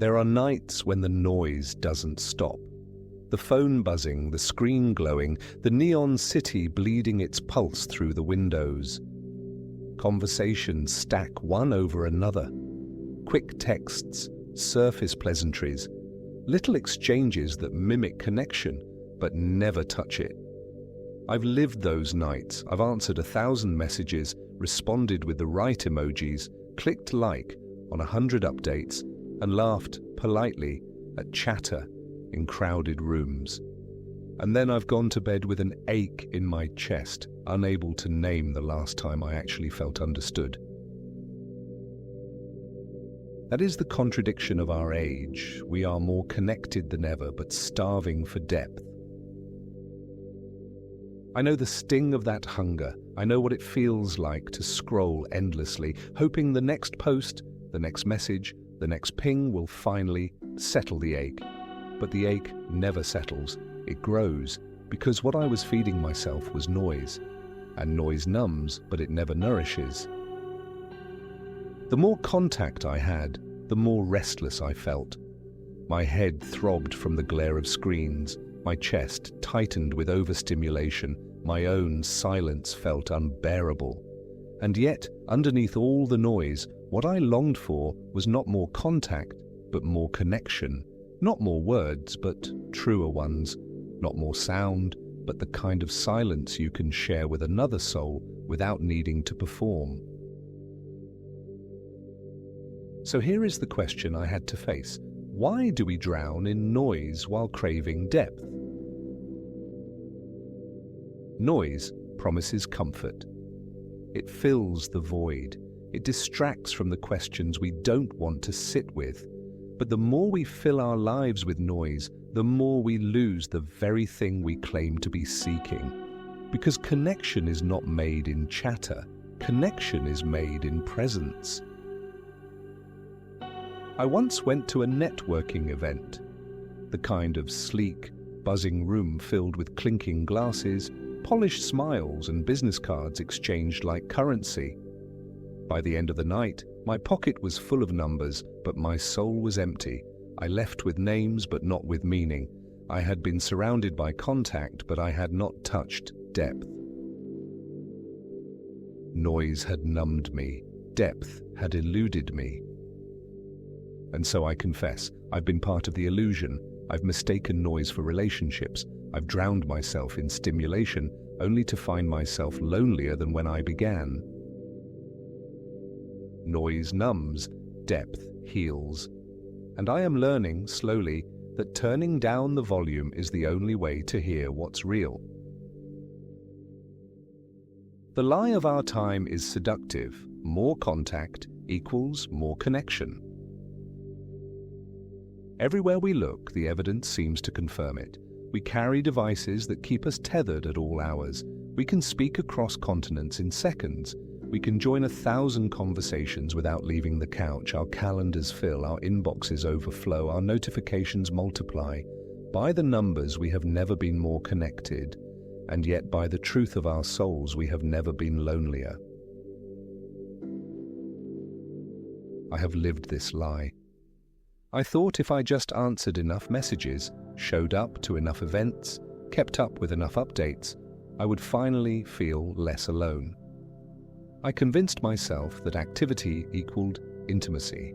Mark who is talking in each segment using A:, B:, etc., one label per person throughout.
A: There are nights when the noise doesn't stop. The phone buzzing, the screen glowing, the neon city bleeding its pulse through the windows. Conversations stack one over another. Quick texts, surface pleasantries, little exchanges that mimic connection but never touch it. I've lived those nights. I've answered 1,000 messages, responded with the right emojis, clicked like on 100 updates, and laughed politely at chatter in crowded rooms. And then I've gone to bed with an ache in my chest, unable to name the last time I actually felt understood. That is the contradiction of our age. We are more connected than ever, but starving for depth. I know the sting of that hunger. I know what it feels like to scroll endlessly, hoping the next post, the next message, the next ping will finally settle the ache. But the ache never settles. It grows, because what I was feeding myself was noise. And noise numbs, but it never nourishes. The more contact I had, the more restless I felt. My head throbbed from the glare of screens. My chest tightened with overstimulation. My own silence felt unbearable. And yet, underneath all the noise, what I longed for was not more contact, but more connection. Not more words, but truer ones. Not more sound, but the kind of silence you can share with another soul without needing to perform. So here is the question I had to face. Why do we drown in noise while craving depth? Noise promises comfort. It fills the void. It distracts from the questions we don't want to sit with. But the more we fill our lives with noise, the more we lose the very thing we claim to be seeking. Because connection is not made in chatter. Connection is made in presence. I once went to a networking event. The kind of sleek, buzzing room filled with clinking glasses, polished smiles and business cards exchanged like currency. By the end of the night, my pocket was full of numbers, but my soul was empty. I left with names, but not with meaning. I had been surrounded by contact, but I had not touched depth. Noise had numbed me. Depth had eluded me. And so I confess, I've been part of the illusion. I've mistaken noise for relationships. I've drowned myself in stimulation, only to find myself lonelier than when I began. Noise numbs, depth heals. And I am learning, slowly, that turning down the volume is the only way to hear what's real. The lie of our time is seductive. More contact equals more connection. Everywhere we look, the evidence seems to confirm it. We carry devices that keep us tethered at all hours. We can speak across continents in seconds. We can join 1,000 conversations without leaving the couch. Our calendars fill, our inboxes overflow, our notifications multiply. By the numbers, we have never been more connected, and yet by the truth of our souls, we have never been lonelier. I have lived this lie. I thought if I just answered enough messages, showed up to enough events, kept up with enough updates, I would finally feel less alone. I convinced myself that activity equaled intimacy,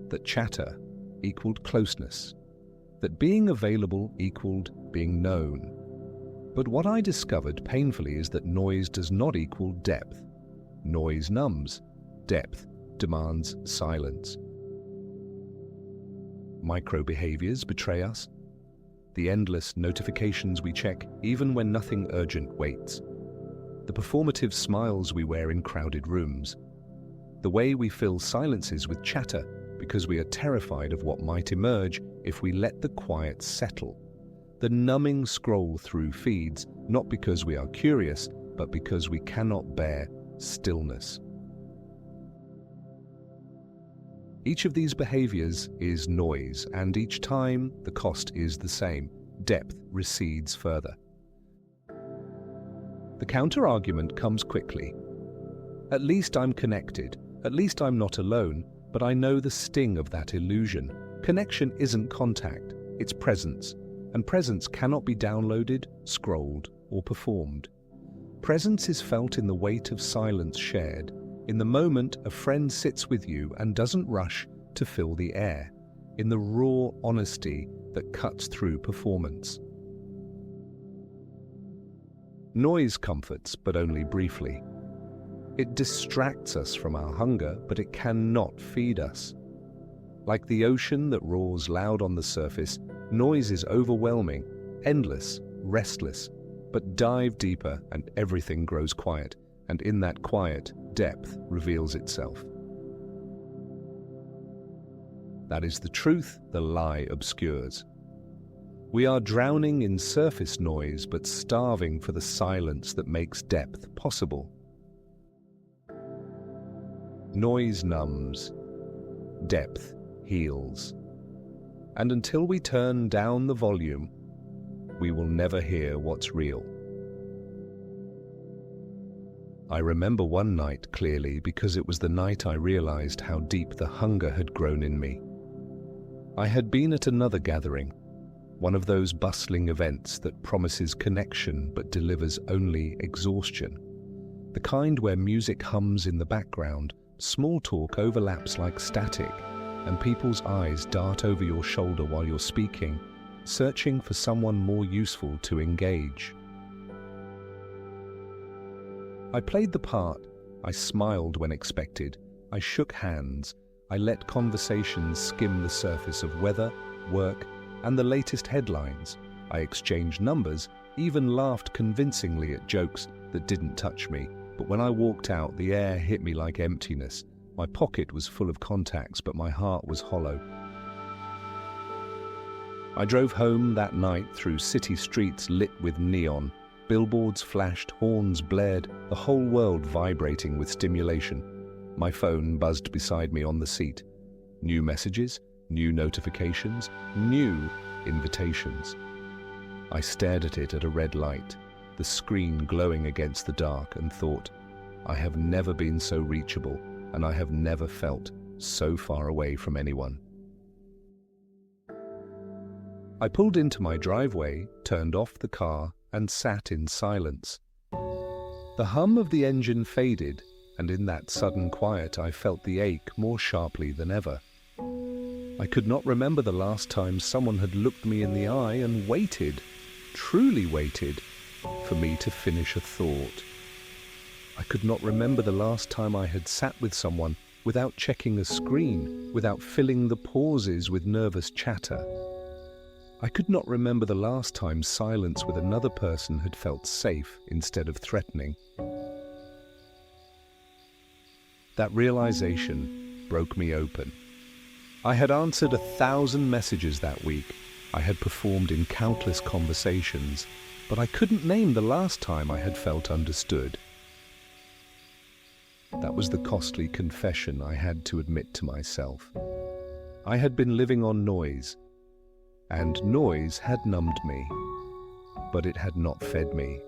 A: that chatter equaled closeness, that being available equaled being known. But what I discovered painfully is that noise does not equal depth. Noise numbs. Depth demands silence. Micro-behaviors betray us. The endless notifications we check, even when nothing urgent waits. The performative smiles we wear in crowded rooms. The way we fill silences with chatter because we are terrified of what might emerge if we let the quiet settle. The numbing scroll through feeds, not because we are curious, but because we cannot bear stillness. Each of these behaviors is noise, and each time the cost is the same. Depth recedes further. The counter-argument comes quickly. At least I'm connected, at least I'm not alone, but I know the sting of that illusion. Connection isn't contact, it's presence, and presence cannot be downloaded, scrolled, or performed. Presence is felt in the weight of silence shared, in the moment a friend sits with you and doesn't rush to fill the air, in the raw honesty that cuts through performance. Noise comforts, but only briefly. It distracts us from our hunger, but it cannot feed us. Like the ocean that roars loud on the surface, noise is overwhelming, endless, restless. But dive deeper and everything grows quiet, and in that quiet, depth reveals itself. That is the truth the lie obscures. We are drowning in surface noise, but starving for the silence that makes depth possible. Noise numbs, depth heals. And until we turn down the volume, we will never hear what's real. I remember one night clearly because it was the night I realized how deep the hunger had grown in me. I had been at another gathering, one of those bustling events that promises connection but delivers only exhaustion. The kind where music hums in the background, small talk overlaps like static, and people's eyes dart over your shoulder while you're speaking, searching for someone more useful to engage. I played the part. I smiled when expected. I shook hands. I let conversations skim the surface of weather, work, and the latest headlines. I exchanged numbers, even laughed convincingly at jokes that didn't touch me. But when I walked out, the air hit me like emptiness. My pocket was full of contacts, but my heart was hollow. I drove home that night through city streets lit with neon. Billboards flashed, horns blared, the whole world vibrating with stimulation. My phone buzzed beside me on the seat. New messages, new notifications, new invitations. I stared at it at a red light, the screen glowing against the dark, and thought, I have never been so reachable, and I have never felt so far away from anyone. I pulled into my driveway, turned off the car, and sat in silence. The hum of the engine faded, and in that sudden quiet I felt the ache more sharply than ever. I could not remember the last time someone had looked me in the eye and waited, truly waited, for me to finish a thought. I could not remember the last time I had sat with someone without checking a screen, without filling the pauses with nervous chatter. I could not remember the last time silence with another person had felt safe instead of threatening. That realization broke me open. I had answered 1,000 messages that week. I had performed in countless conversations, but I couldn't name the last time I had felt understood. That was the costly confession I had to admit to myself. I had been living on noise, and noise had numbed me, but it had not fed me.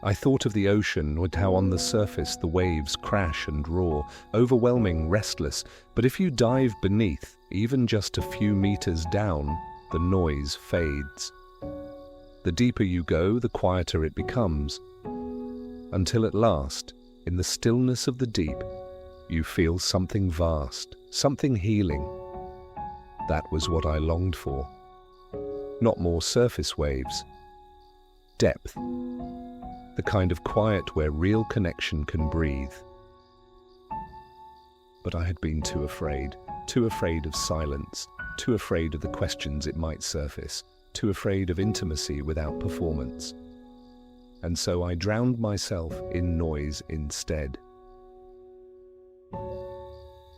A: I thought of the ocean, with how on the surface the waves crash and roar, overwhelming, restless, but if you dive beneath, even just a few meters down, the noise fades. The deeper you go, the quieter it becomes, until at last, in the stillness of the deep, you feel something vast, something healing. That was what I longed for. Not more surface waves. Depth. The kind of quiet where real connection can breathe. But I had been too afraid of silence, too afraid of the questions it might surface, too afraid of intimacy without performance. And so I drowned myself in noise instead.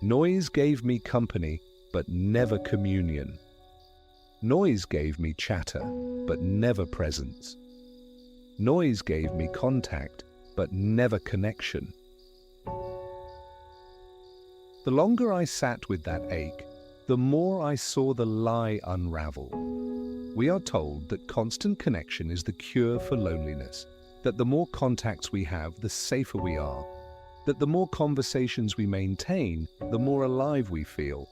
A: Noise gave me company, but never communion. Noise gave me chatter, but never presence. Noise gave me contact, but never connection. The longer I sat with that ache, the more I saw the lie unravel. We are told that constant connection is the cure for loneliness, that the more contacts we have, the safer we are, that the more conversations we maintain, the more alive we feel.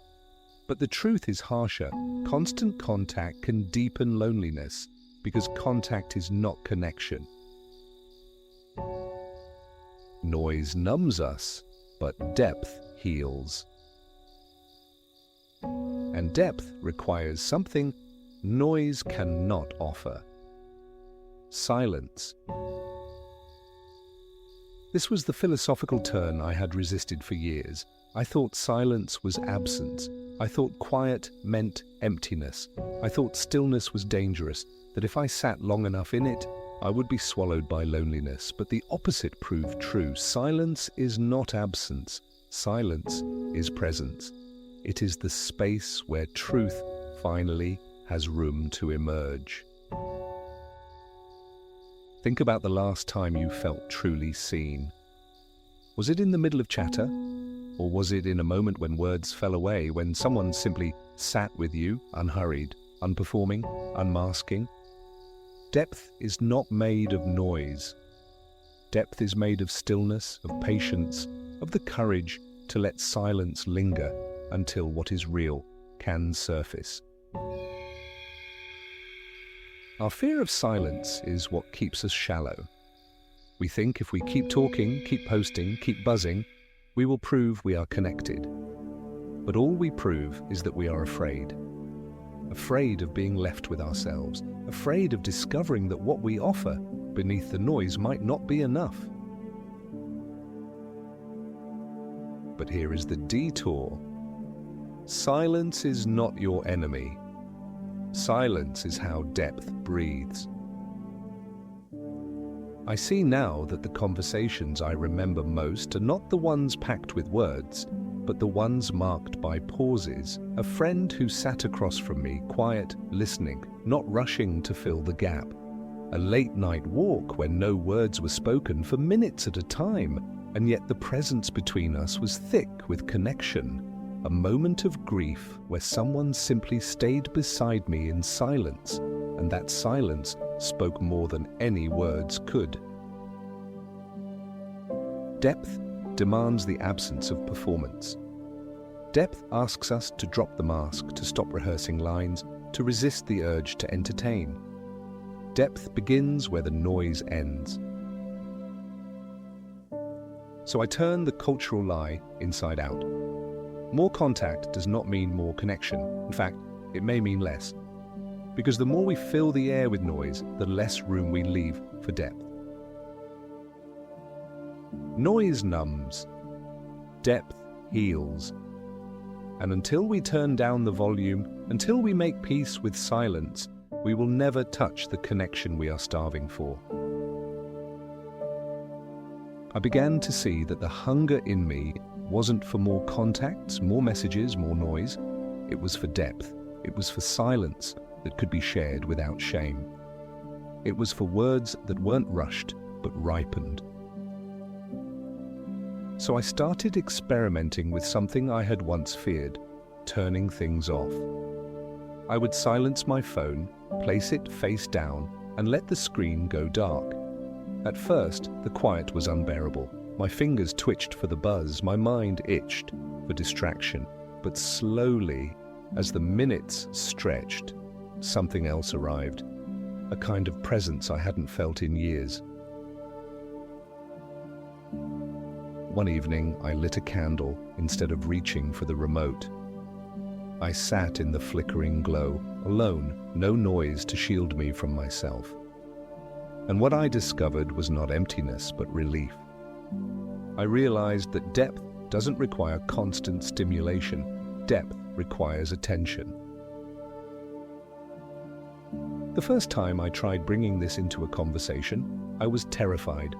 A: But the truth is harsher. Constant contact can deepen loneliness because contact is not connection. Noise numbs us, but depth heals. And depth requires something noise cannot offer: silence. This was the philosophical turn I had resisted for years. I thought silence was absence. I thought quiet meant emptiness. I thought stillness was dangerous, that if I sat long enough in it, I would be swallowed by loneliness. But the opposite proved true. Silence is not absence. Silence is presence. It is the space where truth finally has room to emerge. Think about the last time you felt truly seen. Was it in the middle of chatter? Or was it in a moment when words fell away, when someone simply sat with you, unhurried, unperforming, unmasking? Depth is not made of noise. Depth is made of stillness, of patience, of the courage to let silence linger until what is real can surface. Our fear of silence is what keeps us shallow. We think if we keep talking, keep posting, keep buzzing, we will prove we are connected. But all we prove is that we are afraid. Afraid of being left with ourselves. Afraid of discovering that what we offer beneath the noise might not be enough. But here is the detour. Silence is not your enemy. Silence is how depth breathes. I see now that the conversations I remember most are not the ones packed with words, but the ones marked by pauses. A friend who sat across from me, quiet, listening, not rushing to fill the gap. A late-night walk when no words were spoken for minutes at a time, and yet the presence between us was thick with connection. A moment of grief where someone simply stayed beside me in silence, and that silence spoke more than any words could. Depth demands the absence of performance. Depth asks us to drop the mask, to stop rehearsing lines, to resist the urge to entertain. Depth begins where the noise ends. So I turn the cultural lie inside out. More contact does not mean more connection. In fact, it may mean less. Because the more we fill the air with noise, the less room we leave for depth. Noise numbs. Depth heals. And until we turn down the volume, until we make peace with silence, we will never touch the connection we are starving for. I began to see that the hunger in me wasn't for more contacts, more messages, more noise. It was for depth. It was for silence that could be shared without shame. It was for words that weren't rushed, but ripened. So I started experimenting with something I had once feared, turning things off. I would silence my phone, place it face down, and let the screen go dark. At first, the quiet was unbearable. My fingers twitched for the buzz, my mind itched for distraction. But slowly, as the minutes stretched, something else arrived. A kind of presence I hadn't felt in years. One evening, I lit a candle instead of reaching for the remote. I sat in the flickering glow, alone, no noise to shield me from myself. And what I discovered was not emptiness, but relief. I realized that depth doesn't require constant stimulation. Depth requires attention. The first time I tried bringing this into a conversation, I was terrified.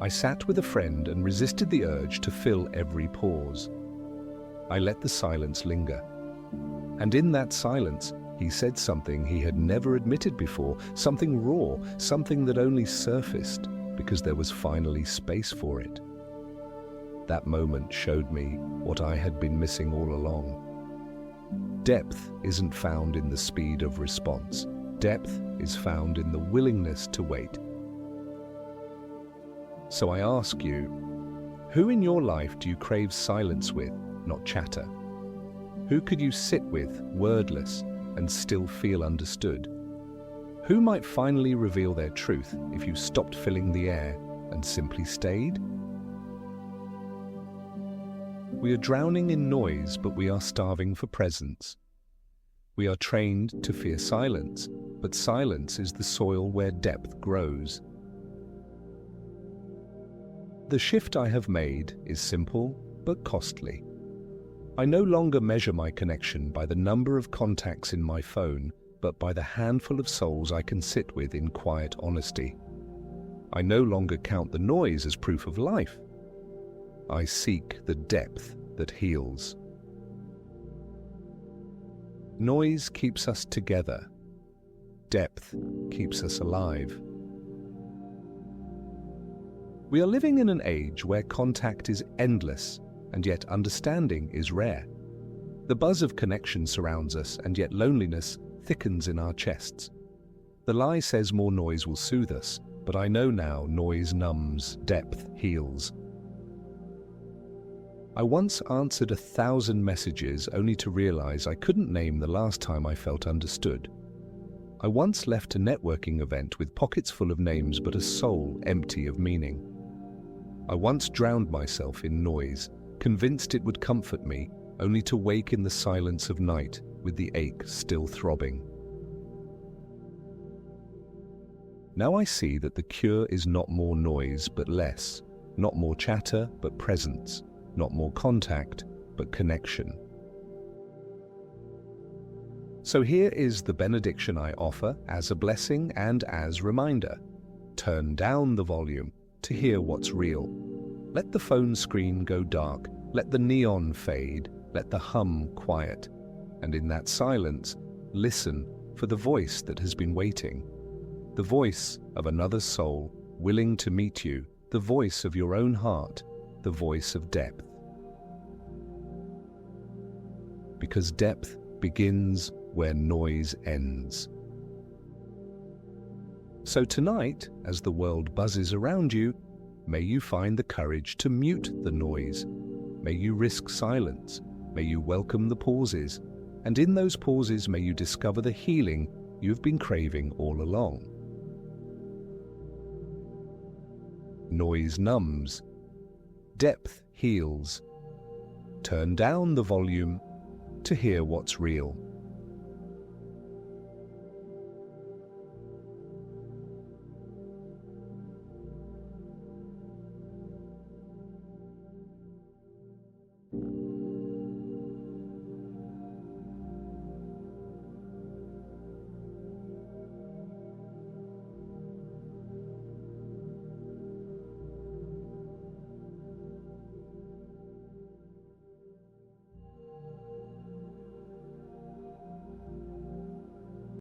A: I sat with a friend and resisted the urge to fill every pause. I let the silence linger. And in that silence, he said something he had never admitted before, something raw, something that only surfaced because there was finally space for it. That moment showed me what I had been missing all along. Depth isn't found in the speed of response. Depth is found in the willingness to wait. So I ask you, who in your life do you crave silence with, not chatter? Who could you sit with, wordless, and still feel understood? Who might finally reveal their truth if you stopped filling the air and simply stayed? We are drowning in noise, but we are starving for presence. We are trained to fear silence, but silence is the soil where depth grows. The shift I have made is simple but costly. I no longer measure my connection by the number of contacts in my phone, but by the handful of souls I can sit with in quiet honesty. I no longer count the noise as proof of life. I seek the depth that heals. Noise keeps us together. Depth keeps us alive. We are living in an age where contact is endless, and yet understanding is rare. The buzz of connection surrounds us, and yet loneliness thickens in our chests. The lie says more noise will soothe us, but I know now noise numbs, depth heals. I once answered 1,000 messages only to realize I couldn't name the last time I felt understood. I once left a networking event with pockets full of names but a soul empty of meaning. I once drowned myself in noise, convinced it would comfort me, only to wake in the silence of night with the ache still throbbing. Now I see that the cure is not more noise but less, not more chatter but presence, not more contact but connection. So here is the benediction I offer as a blessing and as reminder. Turn down the volume to hear what's real. Let the phone screen go dark, let the neon fade, let the hum quiet, and in that silence, listen for the voice that has been waiting, the voice of another soul willing to meet you, the voice of your own heart, the voice of depth. Because depth begins where noise ends. So tonight, as the world buzzes around you, may you find the courage to mute the noise. May you risk silence. May you welcome the pauses. And in those pauses, may you discover the healing you've been craving all along. Noise numbs. Depth heals. Turn down the volume to hear what's real.